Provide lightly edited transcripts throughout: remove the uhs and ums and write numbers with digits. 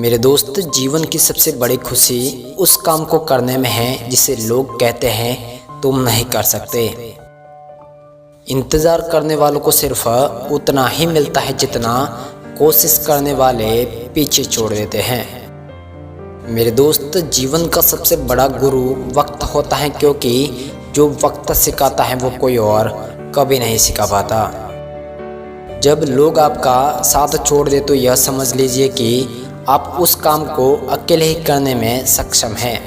मेरे दोस्त, जीवन की सबसे बड़ी खुशी उस काम को करने में है जिसे लोग कहते हैं तुम नहीं कर सकते। इंतज़ार करने वालों को सिर्फ उतना ही मिलता है जितना कोशिश करने वाले पीछे छोड़ देते हैं। मेरे दोस्त, जीवन का सबसे बड़ा गुरु वक्त होता है, क्योंकि जो वक्त सिखाता है वो कोई और कभी नहीं सिखा पाता। जब लोग आपका साथ छोड़ दे तो यह समझ लीजिए कि आप उस काम को अकेले ही करने में सक्षम हैं।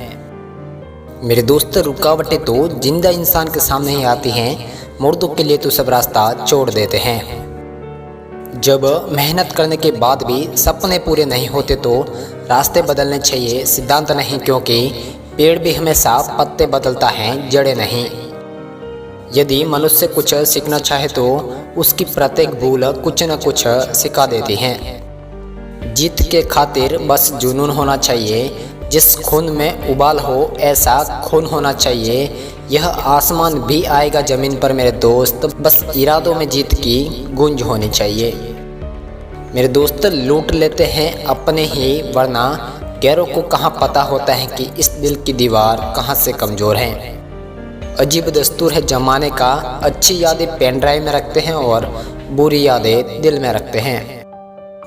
मेरे दोस्त, रुकावटें तो जिंदा इंसान के सामने ही आती हैं, मुर्दों के लिए तो सब रास्ता छोड़ देते हैं। जब मेहनत करने के बाद भी सपने पूरे नहीं होते तो रास्ते बदलने चाहिए, सिद्धांत नहीं, क्योंकि पेड़ भी हमेशा पत्ते बदलता है, जड़ें नहीं। यदि मनुष्य कुछ सीखना चाहे तो उसकी प्रत्येक भूल कुछ न कुछ सिखा देती है। जीत के खातिर बस जुनून होना चाहिए, जिस खून में उबाल हो ऐसा खून होना चाहिए। यह आसमान भी आएगा ज़मीन पर मेरे दोस्त, बस इरादों में जीत की गूंज होनी चाहिए। मेरे दोस्त, लूट लेते हैं अपने ही, वरना गैरों को कहाँ पता होता है कि इस दिल की दीवार कहाँ से कमज़ोर है। अजीब दस्तूर है ज़माने का, अच्छी यादें पेन ड्राइव में रखते हैं और बुरी यादें दिल में रखते हैं।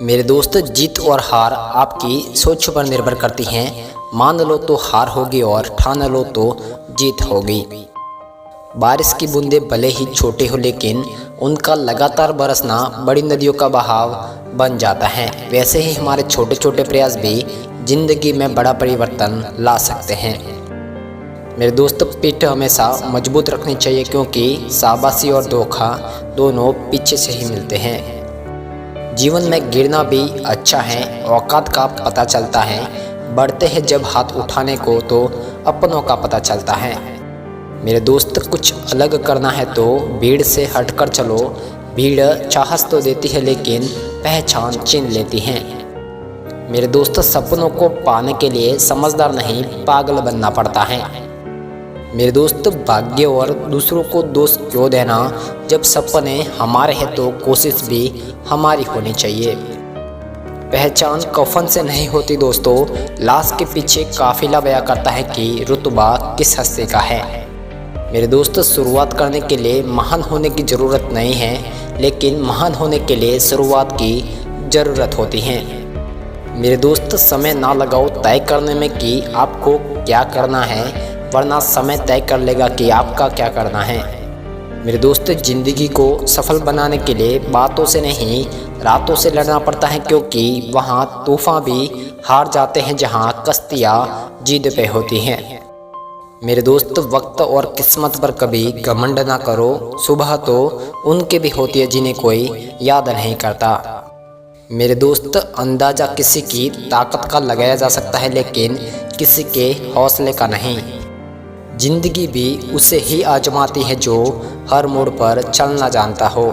मेरे दोस्त, जीत और हार आपकी सोच पर निर्भर करती हैं। मान लो तो हार होगी और ठान लो तो जीत होगी। बारिश की बूंदें भले ही छोटी हो, लेकिन उनका लगातार बरसना बड़ी नदियों का बहाव बन जाता है। वैसे ही हमारे छोटे छोटे प्रयास भी जिंदगी में बड़ा परिवर्तन ला सकते हैं। मेरे दोस्त, पीठ हमेशा मजबूत रखनी चाहिए, क्योंकि शाबाशी और धोखा दोनों पीछे से ही मिलते हैं। जीवन में गिरना भी अच्छा है, औकात का पता चलता है। बढ़ते हैं जब हाथ उठाने को तो अपनों का पता चलता है। मेरे दोस्त, कुछ अलग करना है तो भीड़ से हटकर चलो। भीड़ चाहत तो देती है, लेकिन पहचान छीन लेती है। मेरे दोस्त, सपनों को पाने के लिए समझदार नहीं, पागल बनना पड़ता है। मेरे दोस्त, भाग्य और दूसरों को दोष क्यों देना, जब सपने हमारे हैं तो कोशिश भी हमारी होनी चाहिए। पहचान कफन से नहीं होती दोस्तों, लाश के पीछे काफिला बयां करता है कि रुतबा किस हस्ती का है। मेरे दोस्त, शुरुआत करने के लिए महान होने की ज़रूरत नहीं है, लेकिन महान होने के लिए शुरुआत की ज़रूरत होती है। मेरे दोस्त, समय ना लगाओ तय करने में कि आपको क्या करना है, वरना समय तय कर लेगा कि आपका क्या करना है। मेरे दोस्त, जिंदगी को सफल बनाने के लिए बातों से नहीं रातों से लड़ना पड़ता है, क्योंकि वहाँ तूफान भी हार जाते हैं जहाँ कश्तियाँ जीत पे होती हैं। मेरे दोस्त, वक्त और किस्मत पर कभी घमंड ना करो। सुबह तो उनके भी होती है जिन्हें कोई याद नहीं करता। मेरे दोस्त, अंदाज़ा किसी की ताकत का लगाया जा सकता है, लेकिन किसी के हौसले का नहीं। जिंदगी भी उसे ही आजमाती है जो हर मोड़ पर चलना जानता हो।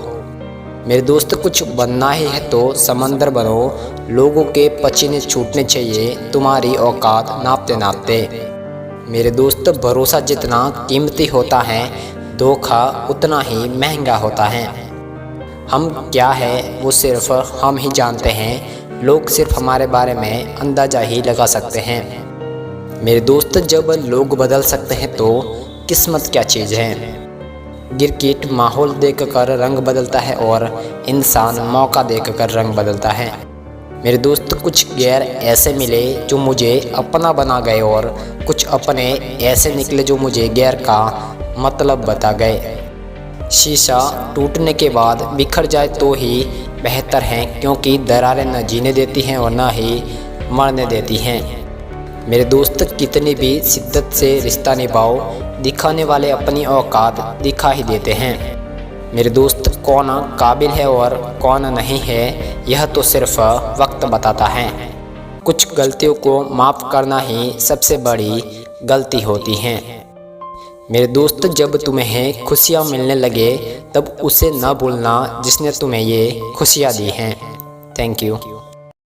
मेरे दोस्त, कुछ बनना ही है तो समंदर बनो। लोगों के पसीने छूटने चाहिए तुम्हारी औकात नापते नापते। मेरे दोस्त, भरोसा जितना कीमती होता है, धोखा उतना ही महंगा होता है। हम क्या है वो सिर्फ हम ही जानते हैं, लोग सिर्फ हमारे बारे में अंदाज़ा ही लगा सकते हैं। मेरे दोस्त, जब लोग बदल सकते हैं तो किस्मत क्या चीज़ है। गिरगिट माहौल देखकर रंग बदलता है और इंसान मौका देखकर रंग बदलता है। मेरे दोस्त, कुछ गैर ऐसे मिले जो मुझे अपना बना गए और कुछ अपने ऐसे निकले जो मुझे गैर का मतलब बता गए। शीशा टूटने के बाद बिखर जाए तो ही बेहतर है, क्योंकि दरारें न जीने देती हैं और न ही मरने देती हैं। मेरे दोस्त, कितनी भी शिद्दत से रिश्ता निभाओ, दिखाने वाले अपनी औकात दिखा ही देते हैं। मेरे दोस्त, कौन काबिल है और कौन नहीं है यह तो सिर्फ वक्त बताता है। कुछ गलतियों को माफ़ करना ही सबसे बड़ी गलती होती है। मेरे दोस्त, जब तुम्हें खुशियाँ मिलने लगे तब उसे न भूलना जिसने तुम्हें ये खुशियाँ दी हैं। Thank you.